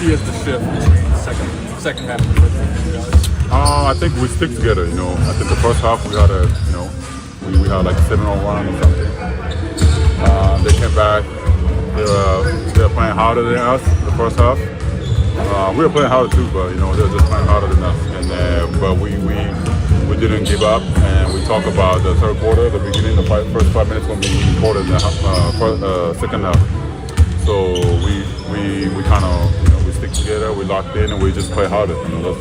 see as the shift between the second half and the first half? I think we stick together. You know, I think the first half we had we had like 7 on 1 or something. They came back. They were playing harder than us the first half. We were playing harder too, but you know they were just playing harder than us. And but we didn't give up, and we talk about the third quarter, the beginning, the first 5 minutes when we important in the second half. So we kind of we stick together, we locked in, and we just play harder. You know, that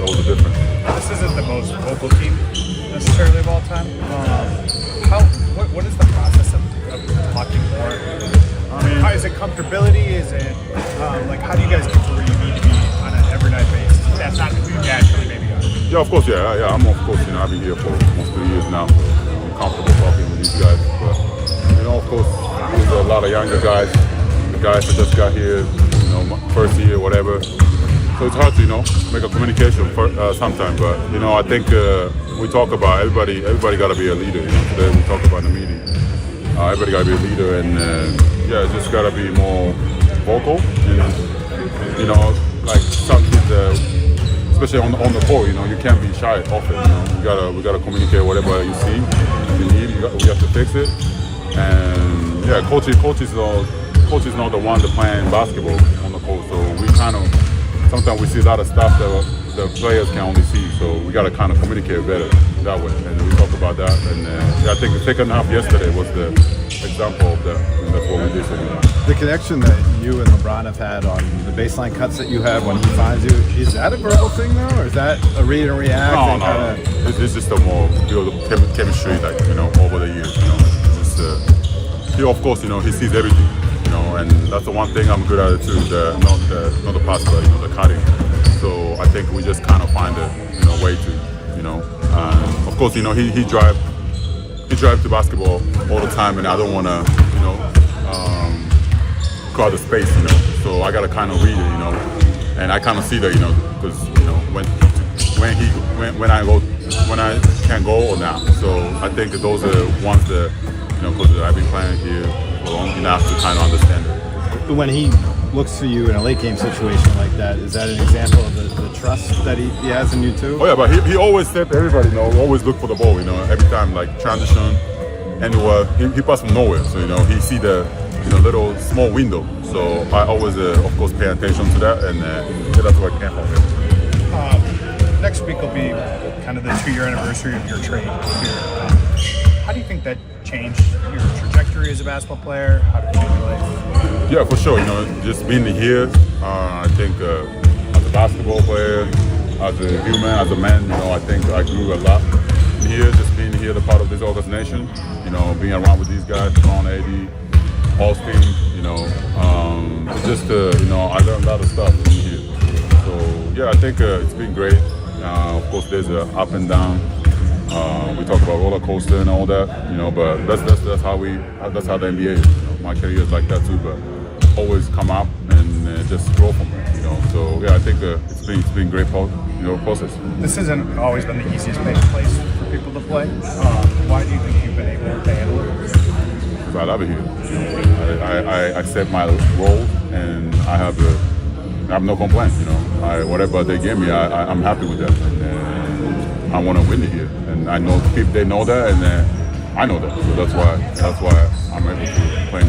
was the difference. This isn't the most vocal team necessarily of all time. What is the process of talking more? I mean, how is it comfortability? Is it like how do you guys get to where you need to be on an every night basis? That's not who you naturally maybe are. Yeah, of course, yeah. I'm of course, you know, I've been here for almost 3 years now. I'm comfortable talking with these guys, but you know, of course, there's a lot of younger guys, the guys that just got here, you know, first year, whatever. So it's hard to, you know, make a communication sometimes, but you know, I think we talk about everybody got to be a leader. You know, today we talk about in the meeting. Everybody got to be a leader, and yeah, just got to be more vocal. And you know, like some kids, especially on the court, you know, you can't be shy often. You know, we gotta communicate whatever you see, you need. We have to fix it. And yeah, coaches know the one that playing basketball on the court. So we kind of sometimes we see a lot of stuff that the players can only see. So we gotta kind of communicate better that way. And we talk about that. And yeah, I think the second half yesterday was the example of that. And that's what we did. The connection that you and LeBron have had on the baseline cuts that you have when he finds you, is that a verbal thing though, or is that a read and react? No. It's just a more build chemistry, like, you know, over the years. You know, it's just he, of course, you know, he sees everything, you know, and that's the one thing I'm good at too. Not the pass, but you know, the cutting. So I think we just kind of find a way to, you know, of course, you know, he drive to basketball all the time, and I don't want to, you know, crowd the space, you know. So I gotta kind of read it, you know, and I kind of see that, you know, because you know when I can go or not. So I think that those are ones that, you know, because I've been playing here for long enough to kind of understand it. When he looks for you in a late game situation like that, is that an example of the trust that he has in you too? Oh yeah, but he always said to everybody, you know, always look for the ball, you know, every time, like transition, anywhere, he passed from nowhere, so you know, he see the, you know, little small window. So I always, of course, pay attention to that, and that's where I came from. Next week will be kind of the 2-year anniversary of your trade here. How do you think that changed your trajectory as a basketball player? How did it change your life? Yeah, for sure. You know, just being here, I think as a basketball player, as a human, as a man, you know, I think I grew a lot here, just being here, the part of this organization, you know, being around with these guys, Ron, AD, Austin, you know, you know, I learned a lot of stuff being here. So yeah, I think it's been great. Of course, there's a up and down. We talk about roller coaster and all that, you know, but that's how the NBA is. You know, my career is like that too, but always come up and just grow from it, you know. So yeah, I think it's been great, you know, process. This hasn't always been the easiest place for people to play. Why do you think you've been able to handle it? Because I love it here. You know, I accept my role, and I have no complaints. You know, whatever they give me, I'm happy with that, and I want to win it here. And I know people, they know that, and I know that. So that's why I'm able to play it.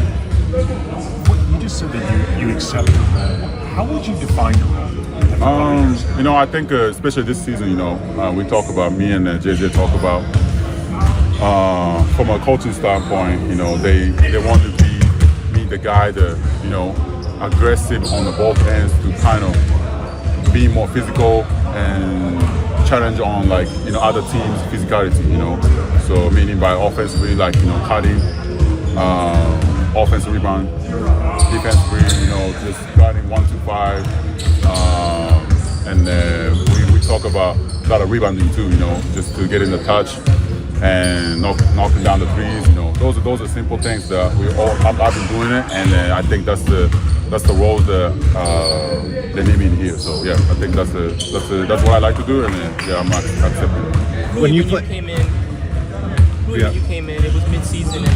You just said that you accept your role. How would you define your role? You know, I think especially this season, you know, we talk about, me and JJ talk about from a coaching standpoint, you know, they want to be the guy that, you know, aggressive on the both ends to kind of be more physical and challenge on, like, you know, other teams' physicality, you know. So meaning by offensively, like, you know, cutting, offensive rebound, defensively, you know, just guarding 1-5, and we talk about a lot of rebounding too, you know, just to get in the touch and knocking down the threes, you know. Those are simple things that I've been doing it, and I think that's the role that they need me in here. So yeah, I think that's what I like to do, and yeah, I'm accepting it. When you came in, who when Yeah. you came in, it was mid-season, and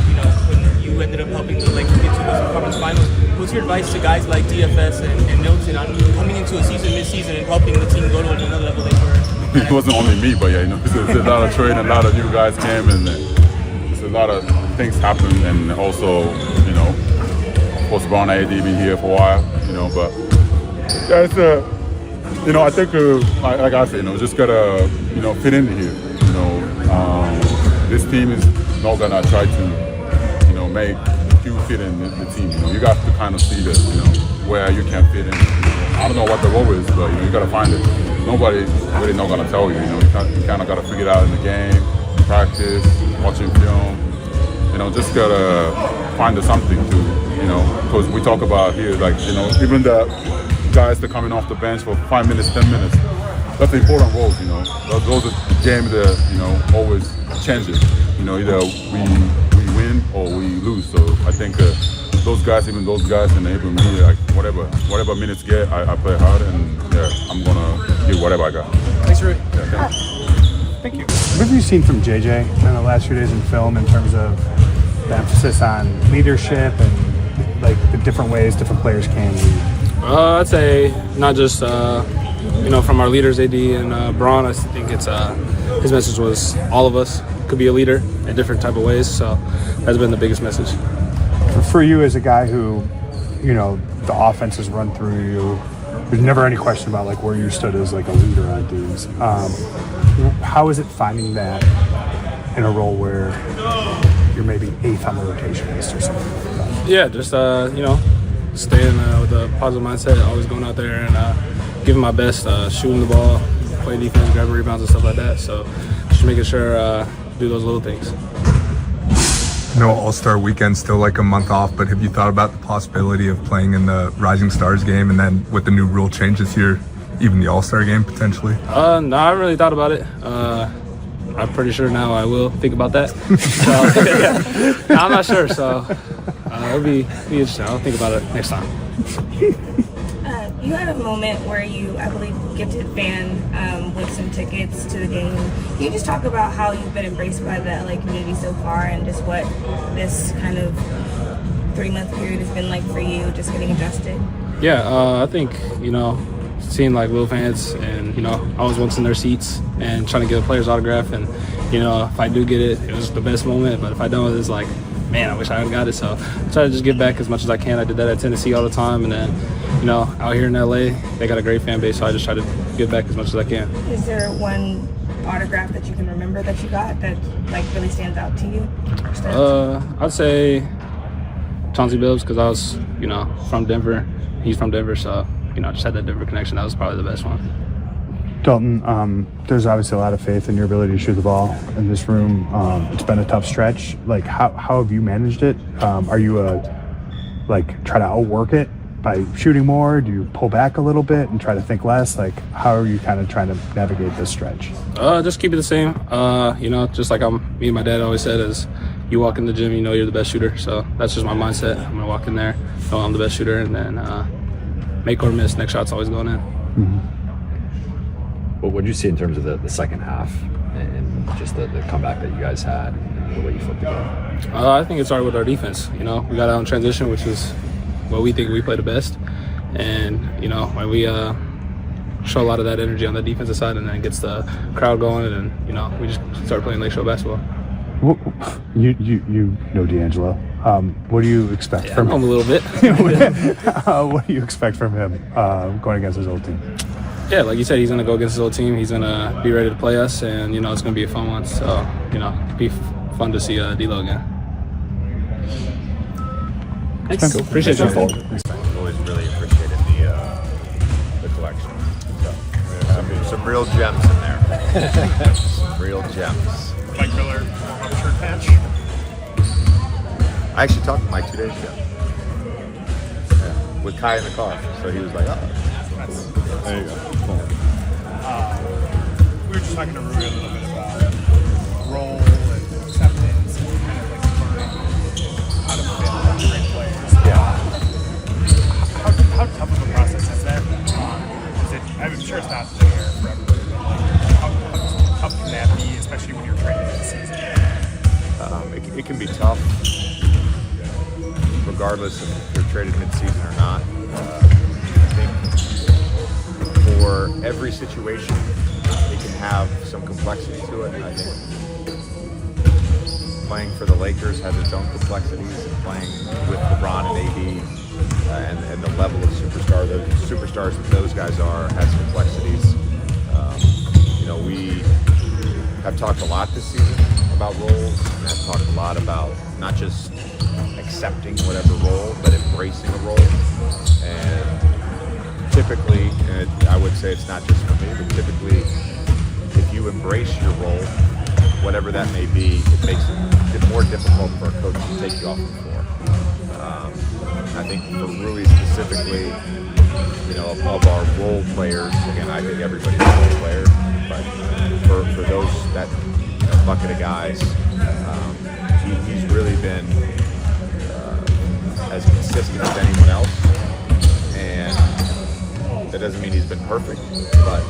when you ended up helping the Lakers get to the conference finals. What's your advice to guys like DFS and Milton on coming into a season mid-season and helping the team go to another level they were? It wasn't only me, but yeah, there's a lot of trade and a lot of new guys came, and there's a lot of things happened, and also, of course, Brown AD been here for a while, but yeah, it's I think, like I said, just gotta, fit in here, this team is not gonna try to, make you fit in the team, you got to kind of see that, where you can fit in. I don't know what the role is, but, you gotta find it. Nobody really not gonna tell you, you kind of gotta figure it out in the game, practice, watching film, just gotta find something to, because we talk about here, like, even the guys that are coming off the bench for 5 minutes, 10 minutes, that's the important roles, Those are games that, always changes, either we win or we lose. So I think those guys, even me, like whatever minutes get, I play hard, and yeah, I'm gonna give whatever I got. Thanks, Rui. Yeah, Thank you. What have you seen from JJ in the last few days in film in terms of the emphasis on leadership and like the different ways different players can lead? I'd say not just from our leaders, AD and Braun. I think it's his message was all of us could be a leader in different type of ways. So that's been the biggest message. For you as a guy who, the offense has run through you, there's never any question about like where you stood as like a leader on teams. How is it finding that in a role where you're maybe eighth on the rotation list or something like that? Yeah, just staying with a positive mindset, always going out there and giving my best, shooting the ball, play defense, grabbing rebounds and stuff like that. So just making sure do those little things. No All-Star weekend, still like a month off, but have you thought about the possibility of playing in the Rising Stars game, and then with the new rule changes here, even the All-Star game potentially? No, I haven't really thought about it. I'm pretty sure now I will think about that. So, I'm not sure, so it'll be interesting. I'll think about it next time. You had a moment where you, I believe, gifted fan with some tickets to the game. Can you just talk about how you've been embraced by the LA community so far, and just what this kind of 3-month period has been like for you, just getting adjusted? Yeah, I think, seeing like little fans, and, I was once in their seats and trying to get a player's autograph, and, if I do get it, it was the best moment, but if I don't, it's like, man, I wish I had got it. So I try to just give back as much as I can. I did that at Tennessee all the time, and then, out here in LA, they got a great fan base, so I just try to give back as much as I can. Is there one autograph that you can remember that you got that like really stands out to you? I'd say Chauncey Billups, because I was, from Denver. He's from Denver, so, just had that Denver connection. That was probably the best one. Dalton, there's obviously a lot of faith in your ability to shoot the ball in this room. It's been a tough stretch. Like, how have you managed it? Are you try to outwork it by shooting more? Do you pull back a little bit and try to think less? Like, how are you kind of trying to navigate this stretch? Just keep it the same. Just like me and my dad always said, is you walk in the gym, you're the best shooter. So that's just my mindset. I'm gonna walk in there, know I'm the best shooter, and then make or miss. Next shot's always going in. Mm-hmm. What did you see in terms of the second half and just the comeback that you guys had and the way you flipped the game? I think it started with our defense. We got out in transition, which is what we think we play the best. And, when we show a lot of that energy on the defensive side, and then it gets the crowd going, and, we just start playing Lakeshore basketball. You know D'Angelo. What do you expect from him? I know him a little bit. What do you expect from him going against his old team? Yeah, like you said, he's going to go against his old team. He's going to be ready to play us, and, it's going to be a fun one. So, it'll be fun to see D'Lo again. Thanks. Cool. Appreciate you. Always really appreciated the collection. Some real gems in there. Some real gems. Mike Miller, warm-up shirt patch. I actually talked to Mike 2 days ago. Yeah, with Kai in the car. So he was like, oh. There you go. We were just talking to Rui a little bit about role and acceptance and kind of like learning how to fit with great players. Yeah. How tough of a process is that? I'm sure it's not linear for everybody, but how tough can that be, especially when you're training this season? regardless if they're traded midseason or not. I think for every situation, it can have some complexity to it. I think playing for the Lakers has its own complexities, and playing with LeBron and AD and the level of superstars that those guys are has complexities. We have talked a lot this season about roles, and I've talked a lot about not just accepting whatever role, but embracing a role. And typically, and I would say it's not just for me, but typically, if you embrace your role, whatever that may be, it makes it more difficult for a coach to take you off the floor. I think for Rui specifically, of our role players, again, I think everybody's a role player, but for those, that bucket of guys, he's really been as consistent as anyone else, and that doesn't mean he's been perfect, but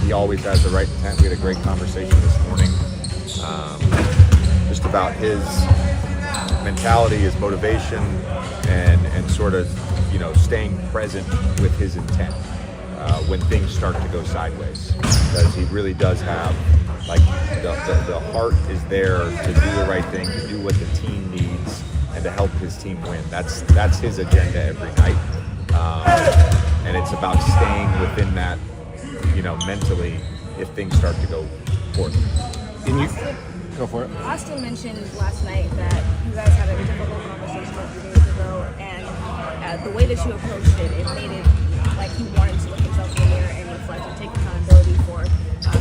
he always has the right intent. We had a great conversation this morning just about his mentality, his motivation, and sort of staying present with his intent when things start to go sideways, because he really does have the heart is there to do the right thing, to do what the team needs, and to help his team win. That's his agenda every night, and it's about staying within that, mentally, if things start to go poorly. Can you go for it? Austin mentioned last night that you guys had a difficult conversation a few days ago, and the way that you approached it made it like he wanted to look himself in the mirror and reflect and take accountability for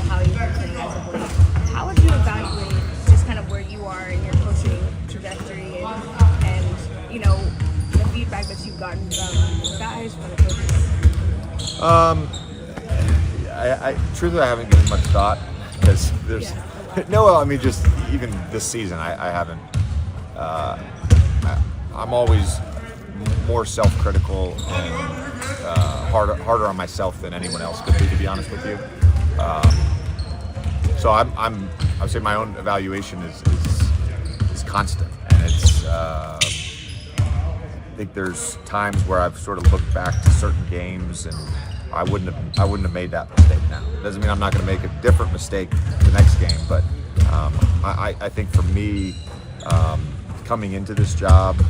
how you've been playing as of late. How would you evaluate just kind of where you are in your coaching trajectory and the feedback that you've gotten from the guys, from the coaches? I truthfully, I haven't given much thought, because there's just even this season, I haven't. I'm always more self-critical and harder on myself than anyone else could be, to be honest with you. So I would say my own evaluation is constant, and it's. I think there's times where I've sort of looked back to certain games and I wouldn't have made that mistake now. Doesn't mean I'm not going to make a different mistake the next game, but I think for me, coming into this job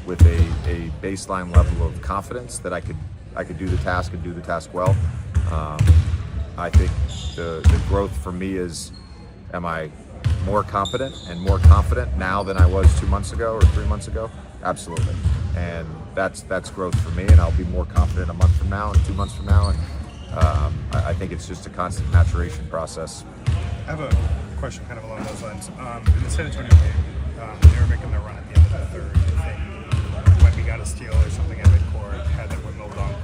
with a baseline level of confidence that I could do the task and do the task well, I think the growth for me is, am I more competent and more confident now than I was 2 months ago or 3 months ago? Absolutely. And that's growth for me, and I'll be more confident a month from now and 2 months from now, and I think it's just a constant maturation process. I have a question kind of along those lines. In the San Antonio game, they were making their run at the end of the third. I think when we got a steal or something at midcourt, had that windmill dunk.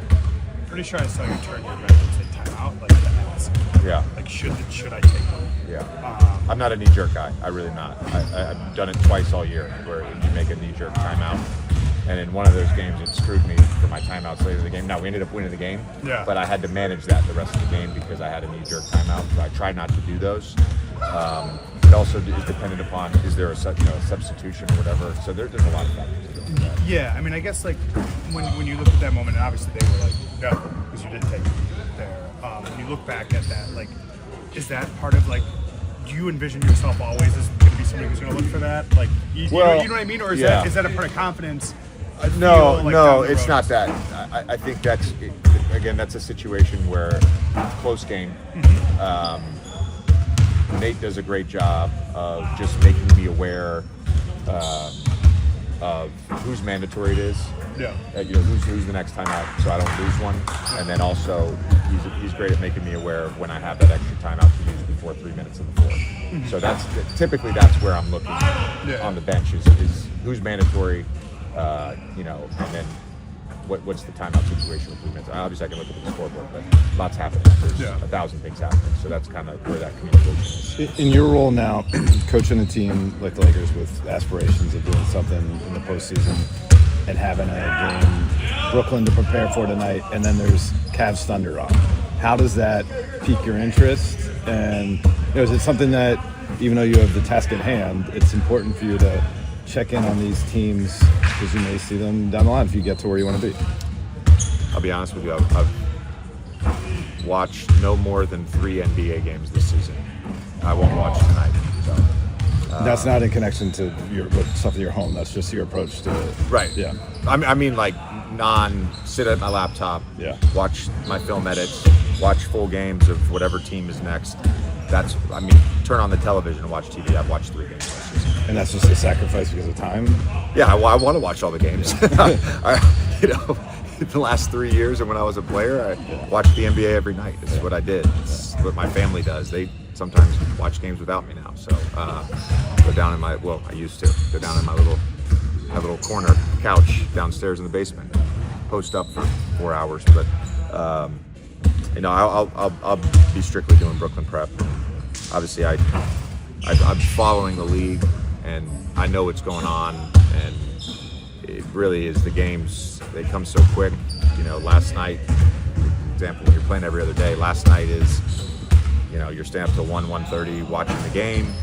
Pretty sure I saw you turn your back and say timeout, like to ask. Yeah. Like should I take one? Yeah. I'm not a knee-jerk guy. I really not. I've done it twice all year, where you make a knee-jerk timeout. And in one of those games, it screwed me for my timeouts later in the game. Now, we ended up winning the game, but I had to manage that the rest of the game because I had a knee-jerk timeout. So I try not to do those. It also is dependent upon, is there a substitution or whatever. So there's a lot of factors to that. Yeah, I mean, I guess like when you look at that moment, and obviously they were like, no, because you didn't take it there. When you look back at that, like, is that part of like, do you envision yourself always as going to be somebody who's going to look for that? Like, you know what I mean? Or is that a part of confidence? No, it's not that. I think that's a situation where close game. Nate does a great job of just making me aware of whose mandatory it is. Yeah. Who's the next time out, so I don't lose one. And then also, he's great at making me aware of when I have that extra timeout to use before 3 minutes of the fourth. Mm-hmm. So that's where I'm looking on the bench is who's mandatory. And then what's the timeout situation with 3 minutes? Obviously, I can look at the scoreboard, but lots happening. There's 1,000 things happening, so that's kind of where that communication is. In your role now, coaching a team like the Lakers with aspirations of doing something in the postseason and having a game, Brooklyn to prepare for tonight, and then there's Cavs Thunder on. How does that pique your interest? And is it something that, even though you have the task at hand, it's important for you to check in on these teams because you may see them down the line if you get to where you want to be? I'll be honest with you. I've watched no more than 3 NBA games this season. I won't watch tonight. So, that's not in connection to with stuff at your home. That's just your approach to it. Right. Yeah. I mean, like, sit at my laptop, watch my film edits, watch full games of whatever team is next. Turn on the television and watch TV. I've watched 3 games this season. And that's just a sacrifice because of time? Yeah, I want to watch all the games. The last 3 years and when I was a player, I watched the NBA every night. This is what I did. It's what my family does. They sometimes watch games without me now. So go down in I used to go down in my little corner couch downstairs in the basement, post up for 4 hours. But I'll be strictly doing Brooklyn prep. Obviously, I'm following the league and I know what's going on, and it really is the games. They come so quick. Last night, for example, when you're playing every other day, last night is, you're staying up till 1:30 watching the game.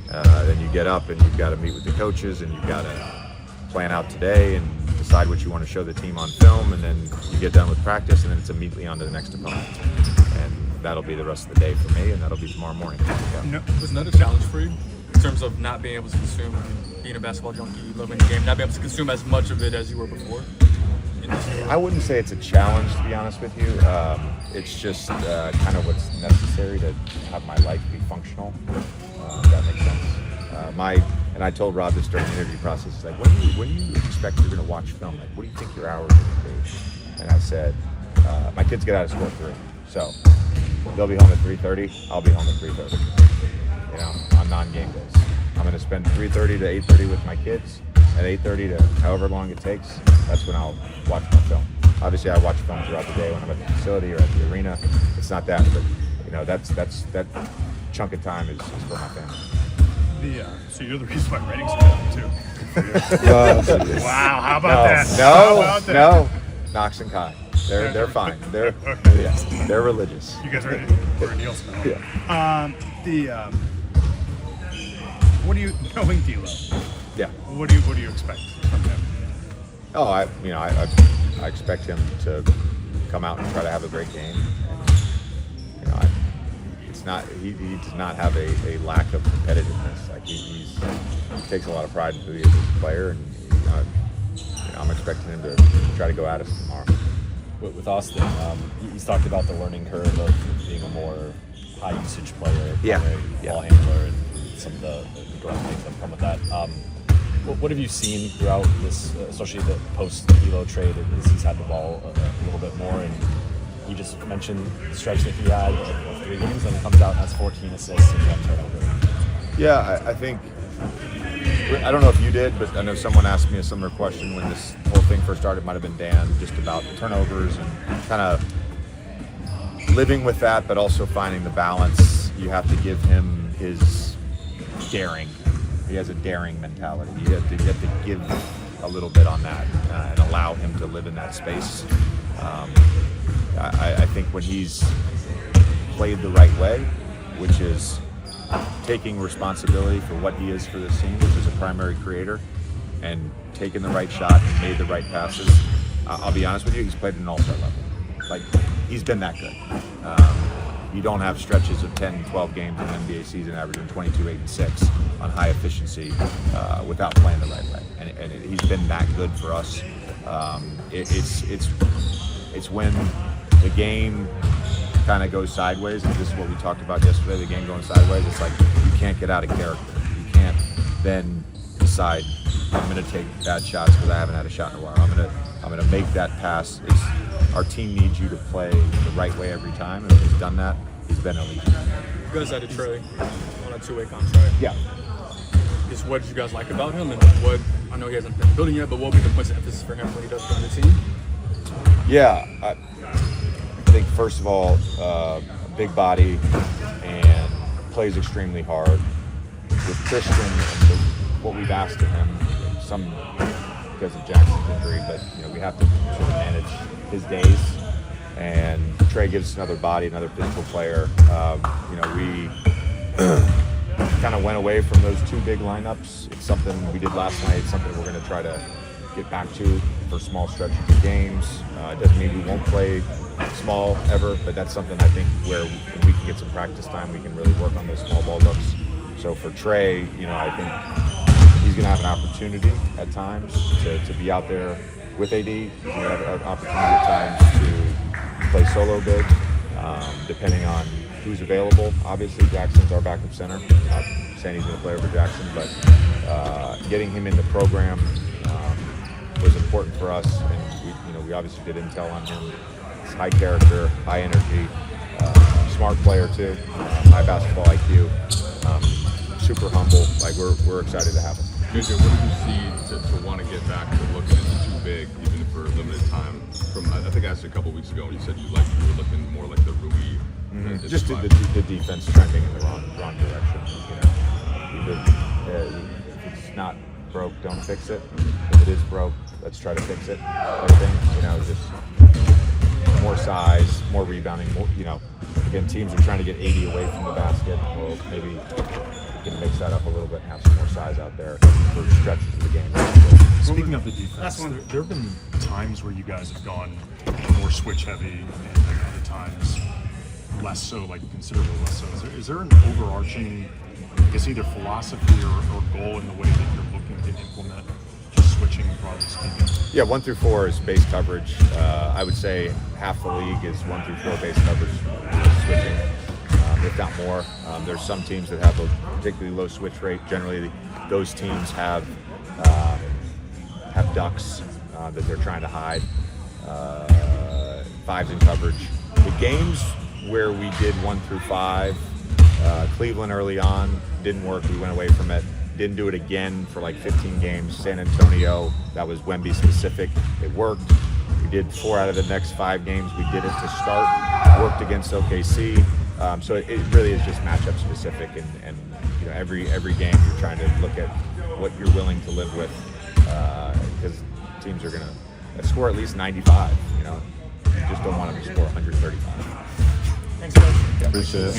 Then you get up and you've got to meet with the coaches and you've got to plan out today and decide what you want to show the team on film. And then you get done with practice and then it's immediately on to the next opponent. And that'll be the rest of the day for me, and that'll be tomorrow morning. Was another challenge for you in terms of not being able to consume, being a basketball junkie, loving the game, not being able to consume as much of it as you were before? I wouldn't say it's a challenge, to be honest with you. It's just kind of what's necessary to have my life be functional. If that makes sense. And I told Rob this during the interview process. It's like, when do you expect you're going to watch film? Like, what do you think your hours are going to be? And I said, my kids get out of school at 3, so they'll be home at 3:30. I'll be home at 3:30. On non-game days, I'm going to spend 3:30 to 8:30 with my kids. At 8:30 to however long it takes, that's when I'll watch my film. Obviously, I watch film throughout the day when I'm at the facility or at the arena. It's not that, but that chunk of time is for my family. So you're the reason why Redick's too. Wow, how about that? No. Knox and Kai, they're fine. They're religious. You guys are ready for a deal? Yeah. What do you knowing D'Lo? Yeah. What do you expect from him? Oh, I expect him to come out and try to have a great game. And, it's not he does not have a lack of competitiveness. Like he takes a lot of pride in who he is as a player, and I'm expecting him to try to go at us tomorrow. With Austin, he's talked about the learning curve of being a more high usage player, ball handler, and some of the growth things that come with that. What have you seen throughout this, especially the post-D'Lo trade, as he's had the ball a little bit more? And you just mentioned the stretch that he had of 3 games, and he comes out and has 14 assists and 1 turnover. Yeah, I think, I don't know if you did, but I know someone asked me a similar question when this whole thing first started. It might have been Dan, just about the turnovers and kind of living with that, but also finding the balance. You have to give him his daring. He has a daring mentality. You have to give a little bit on that and allow him to live in that space. I think when he's played the right way, which is taking responsibility for what he is for this team, which is a primary creator, and taking the right shot and made the right passes, I'll be honest with you, he's played at an all-star level. Like, he's been that good. You don't have stretches of 10, 12 games in the NBA season averaging 22, 8, and 6 on high efficiency without playing the right way. And he's been that good for us. It's when the game kind of goes sideways, and this is what we talked about yesterday, the game going sideways. It's like you can't get out of character. You can't then decide, I'm going to take bad shots because I haven't had a shot in a while. I'm going to make that pass. Our team needs you to play the right way every time, and if he's done that, he's been elite. You guys had a Trey on a 2-way contract. Yeah. Just what did you guys like about him, and what, I know he hasn't been building yet, but what would be the points of emphasis for him when he does join the team? Yeah, I think first of all, a big body and plays extremely hard. With Christian and what we've asked of him, some because of Jackson's injury, but we have to sort of manage his days. And Trey gives us another body, another physical player. kind of went away from those two big lineups. It's something we did last night. It's something we're going to try to get back to for small stretches of games. It doesn't mean we won't play small ever, but that's something I think where when we can get some practice time, we can really work on those small ball looks. So for Trey, I think he's going to have an opportunity at times to be out there with AD. He's going to have an opportunity at times to play solo big, depending on who's available. Obviously, Jackson's our backup center. I'm not saying he's going to play over Jackson, but getting him in the program was important for us, and we obviously did intel on him. He's high character, high energy, smart player too, high basketball IQ, super humble. Like we're excited to have him. JJ, what did you see to want to get back to looking at too big, even for limited time? I think I asked you a couple weeks ago, and you said you were looking more like the Rui. Just the defense trending in the wrong direction. If it's not broke, don't fix it. If it is broke, let's try to fix it. I think just more size, more rebounding. More, again, teams are trying to get 80 away from the basket. Well, maybe we can mix that up a little bit and have some more size out there for stretches of the game. Speaking of the defense, there have been times where you guys have gone more switch heavy, and other times less so, like considerably less so. Is there an overarching, I guess, either philosophy or goal in the way that you're looking to implement just switching, broadly speaking? Yeah, 1 through 4 is base coverage. I would say half the league is 1 through 4 base coverage switching, if not more. There's some teams that have a particularly low switch rate. Generally, those teams have ducks that they're trying to hide. Fives in coverage. The games where we did 1 through 5, Cleveland early on didn't work. We went away from it. Didn't do it again for like 15 games. San Antonio, that was Wemby specific. It worked. We did 4 out of the next 5 games. We did it to start. Worked against OKC. So it really is just matchup specific, and every game you're trying to look at what you're willing to live with, because teams are gonna score at least 95. You just don't want them to score 135. Thanks, guys. Yeah, appreciate it.